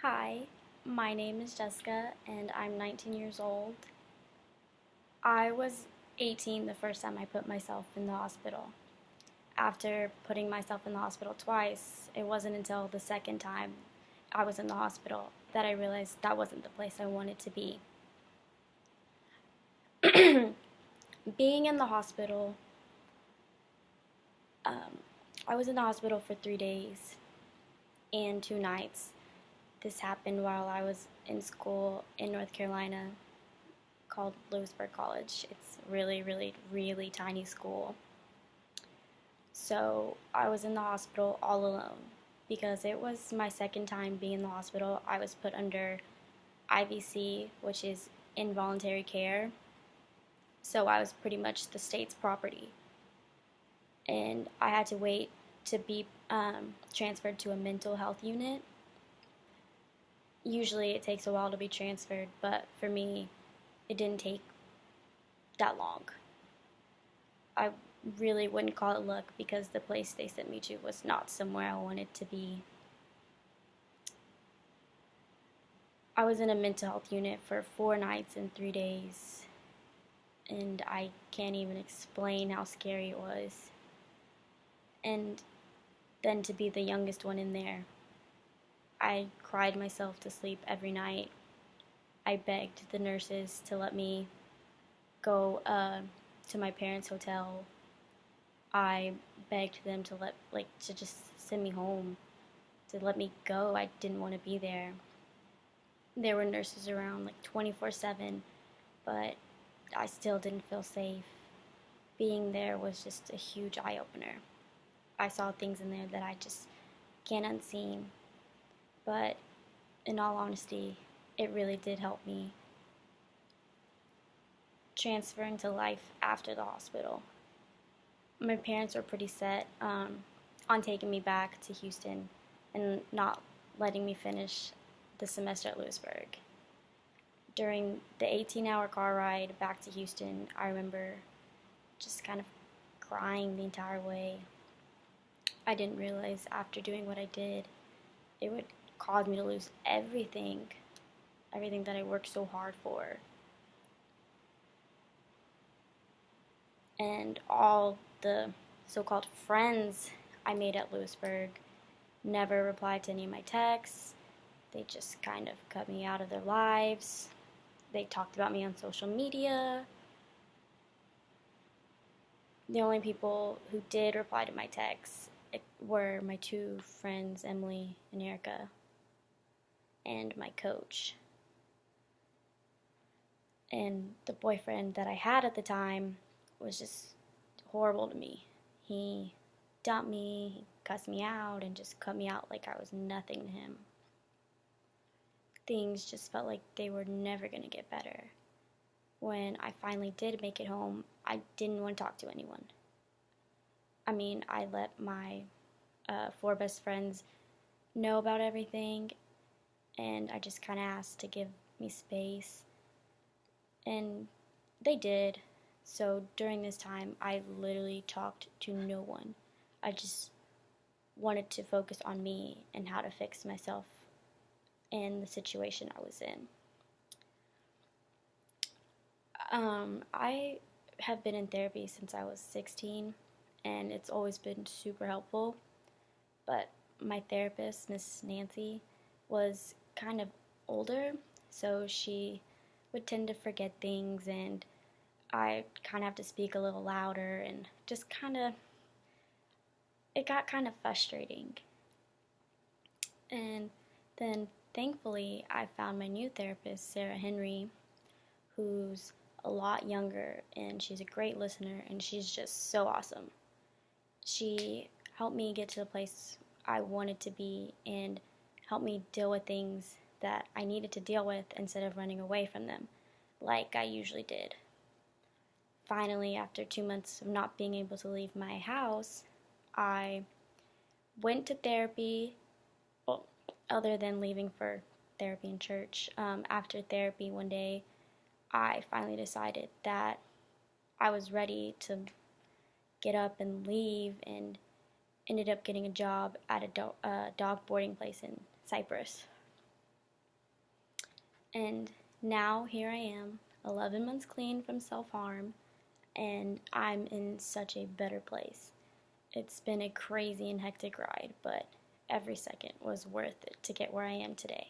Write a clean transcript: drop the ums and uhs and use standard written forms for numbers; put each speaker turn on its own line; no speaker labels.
Hi, my name is Jessica and I'm 19 years old. I was 18 the first time I put myself in the hospital. After putting myself in the hospital twice, it wasn't until the second time I was in the hospital that I realized that wasn't the place I wanted to be. Being in the hospital, um, I was in the hospital for 3 days and 2 nights. This happened while I was in school in North Carolina called Lewisburg College. It's really, really, really tiny school. So I was in the hospital all alone because it was my second time being in the hospital. I was put under IVC, which is involuntary care. So I was pretty much the state's property. And I had to wait to be transferred to a mental health unit. Usually it takes a while to be transferred, but for me, it didn't take that long. I really wouldn't call it luck because the place they sent me to was not somewhere I wanted to be. I was in a mental health unit for 4 nights and 3 days, and I can't even explain how scary it was. And then to be the youngest one in there, I cried myself to sleep every night. I begged the nurses to let me go to my parents' hotel. I begged them to to just send me home, to let me go. I didn't want to be there. There were nurses around like 24/7, but I still didn't feel safe. Being there was just a huge eye opener. I saw things in there that I just can't unseen. But in all honesty, it really did help me transferring to life after the hospital. My parents were pretty set on taking me back to Houston and not letting me finish the semester at Lewisburg. During the 18-hour car ride back to Houston, I remember just kind of crying the entire way. I didn't realize after doing what I did, it would cause me to lose everything that I worked so hard for. And all the so-called friends I made at Lewisburg never replied to any of my texts. They just kind of cut me out of their lives. They talked about me on social media. The only people who did reply to my texts were my two friends, Emily and Erica, and my coach. And the boyfriend that I had at the time was just horrible to me. He dumped me, he cussed me out, and just cut me out like I was nothing to him. Things just felt like they were never going to get better. When I finally did make it home, I didn't want to talk to anyone. I mean, I let my four best friends know about everything, and I just kind of asked to give me space. And they did. So during this time, I literally talked to no one. I just wanted to focus on me and how to fix myself and the situation I was in. I have been in therapy since I was 16, and it's always been super helpful. But my therapist, Miss Nancy, was kind of older, so she would tend to forget things, and I kind of have to speak a little louder, and just it got kind of frustrating. And then thankfully, I found my new therapist, Sarah Henry, who's a lot younger, and she's a great listener, and she's just so awesome. She helped me get to the place I wanted to be and helped me deal with things that I needed to deal with instead of running away from them, like I usually did. Finally, after 2 months of not being able to leave my house, I went to therapy, well, other than leaving for therapy in church. After therapy one day, I finally decided that I was ready to get up and leave, and ended up getting a job at a dog boarding place in Cyprus. And now here I am, 11 months clean from self-harm, and I'm in such a better place. It's been a crazy and hectic ride, but every second was worth it to get where I am today.